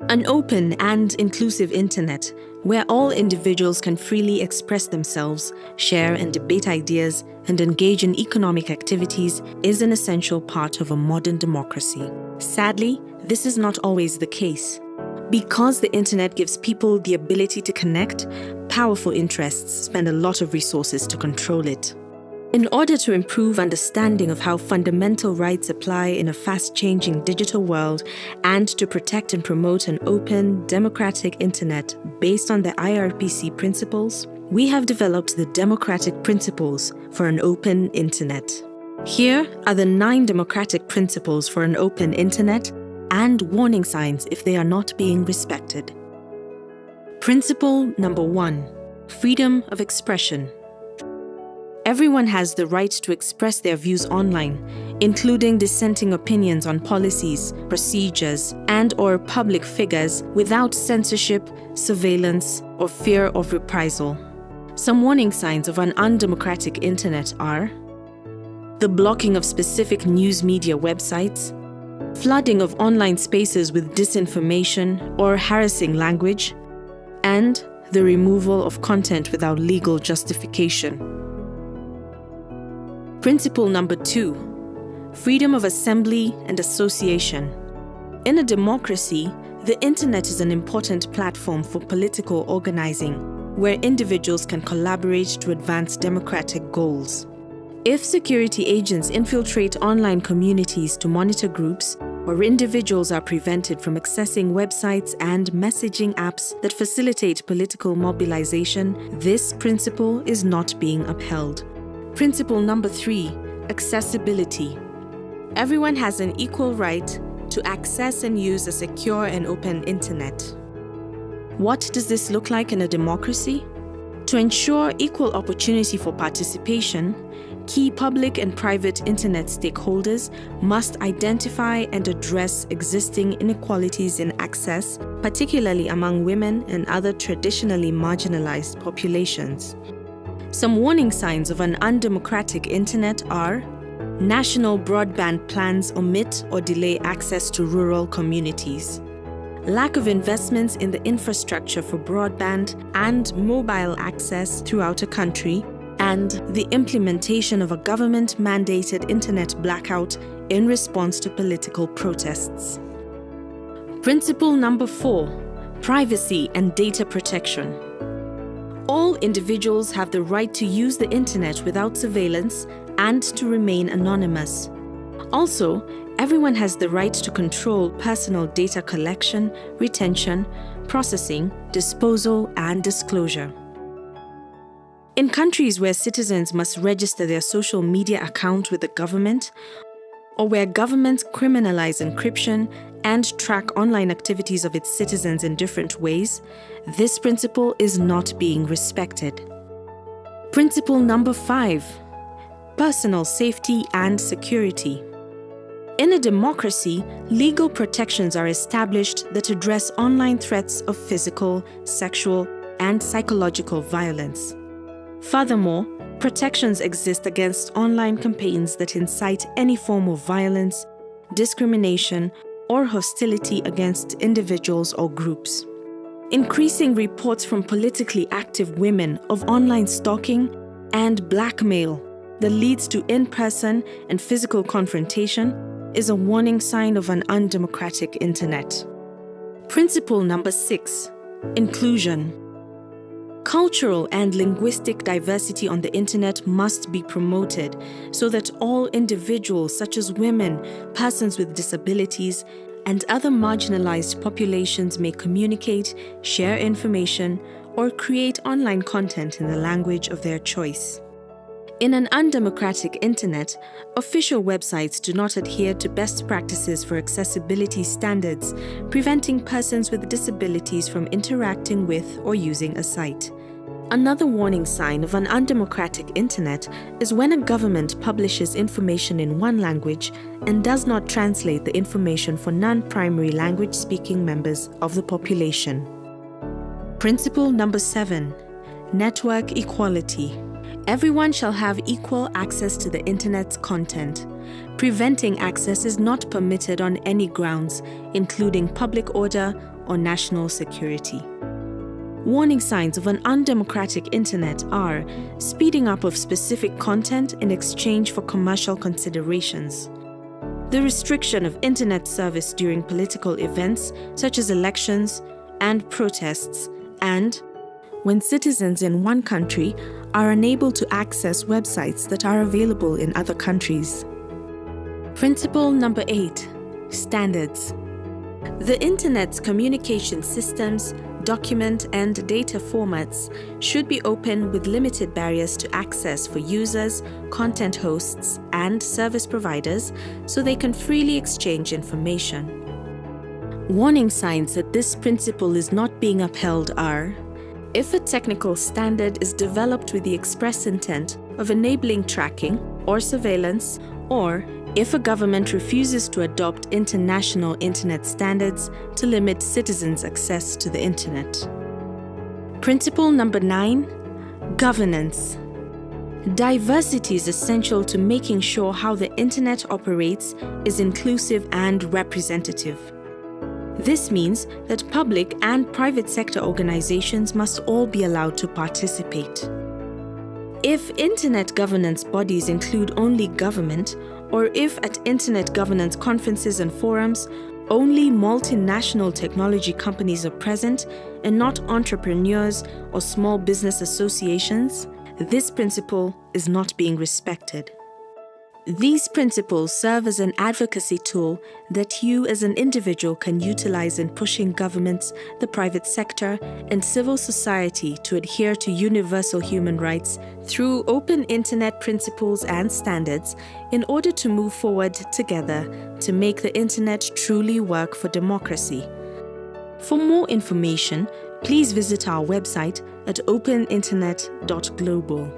An open and inclusive internet where all individuals can freely express themselves, share and debate ideas, and engage in economic activities is an essential part of a modern democracy. Sadly, this is not always the case. Because the internet gives people the ability to connect, powerful interests spend a lot of resources to control it. In order to improve understanding of how fundamental rights apply in a fast-changing digital world and to protect and promote an open, democratic internet based on the IRPC principles, we have developed the Democratic Principles for an Open Internet. Here are the 9 democratic principles for an open internet and warning signs if they are not being respected. Principle number 1: freedom of expression. Everyone has the right to express their views online, including dissenting opinions on policies, procedures, and/or public figures without censorship, surveillance, or fear of reprisal. Some warning signs of an undemocratic internet are the blocking of specific news media websites, flooding of online spaces with disinformation or harassing language, and the removal of content without legal justification. Principle number 2: freedom of assembly and association. In a democracy, the internet is an important platform for political organizing, where individuals can collaborate to advance democratic goals. If security agents infiltrate online communities to monitor groups, or individuals are prevented from accessing websites and messaging apps that facilitate political mobilization, this principle is not being upheld. Principle number 3: accessibility. Everyone has an equal right to access and use a secure and open internet. What does this look like in a democracy? To ensure equal opportunity for participation, key public and private internet stakeholders must identify and address existing inequalities in access, particularly among women and other traditionally marginalized populations. Some warning signs of an undemocratic internet are: national broadband plans omit or delay access to rural communities, lack of investments in the infrastructure for broadband and mobile access throughout a country, and the implementation of a government-mandated internet blackout in response to political protests. Principle number 4: privacy and data protection. All individuals have the right to use the internet without surveillance and to remain anonymous. Also, everyone has the right to control personal data collection, retention, processing, disposal, and disclosure. In countries where citizens must register their social media account with the government, or where governments criminalize encryption and track online activities of its citizens in different ways, this principle is not being respected. Principle number 5: personal safety and security. In a democracy, legal protections are established that address online threats of physical, sexual, and psychological violence. Furthermore, protections exist against online campaigns that incite any form of violence, discrimination, or hostility against individuals or groups. Increasing reports from politically active women of online stalking and blackmail that leads to in-person and physical confrontation is a warning sign of an undemocratic internet. Principle number 6: inclusion. Cultural and linguistic diversity on the internet must be promoted so that all individuals, such as women, persons with disabilities, and other marginalized populations may communicate, share information, or create online content in the language of their choice. In an undemocratic internet, official websites do not adhere to best practices for accessibility standards, preventing persons with disabilities from interacting with or using a site. Another warning sign of an undemocratic internet is when a government publishes information in one language and does not translate the information for non-primary language-speaking members of the population. Principle number 7: network equality. Everyone shall have equal access to the internet's content. Preventing access is not permitted on any grounds, including public order or national security. Warning signs of an undemocratic internet are speeding up of specific content in exchange for commercial considerations, the restriction of internet service during political events such as elections and protests, and when citizens in one country are unable to access websites that are available in other countries. Principle number 8. Standards. The Internet's communication systems, document and data formats should be open with limited barriers to access for users, content hosts, and service providers so they can freely exchange information. Warning signs that this principle is not being upheld are: if a technical standard is developed with the express intent of enabling tracking or surveillance, or if a government refuses to adopt international internet standards to limit citizens' access to the internet. Principle number 9. Governance. Diversity is essential to making sure how the internet operates is inclusive and representative. This means that public and private sector organizations must all be allowed to participate. If internet governance bodies include only government, or if at internet governance conferences and forums, only multinational technology companies are present and not entrepreneurs or small business associations, this principle is not being respected. These principles serve as an advocacy tool that you as an individual can utilize in pushing governments, the private sector, and civil society to adhere to universal human rights through open internet principles and standards in order to move forward together to make the internet truly work for democracy. For more information, please visit our website at openinternet.global.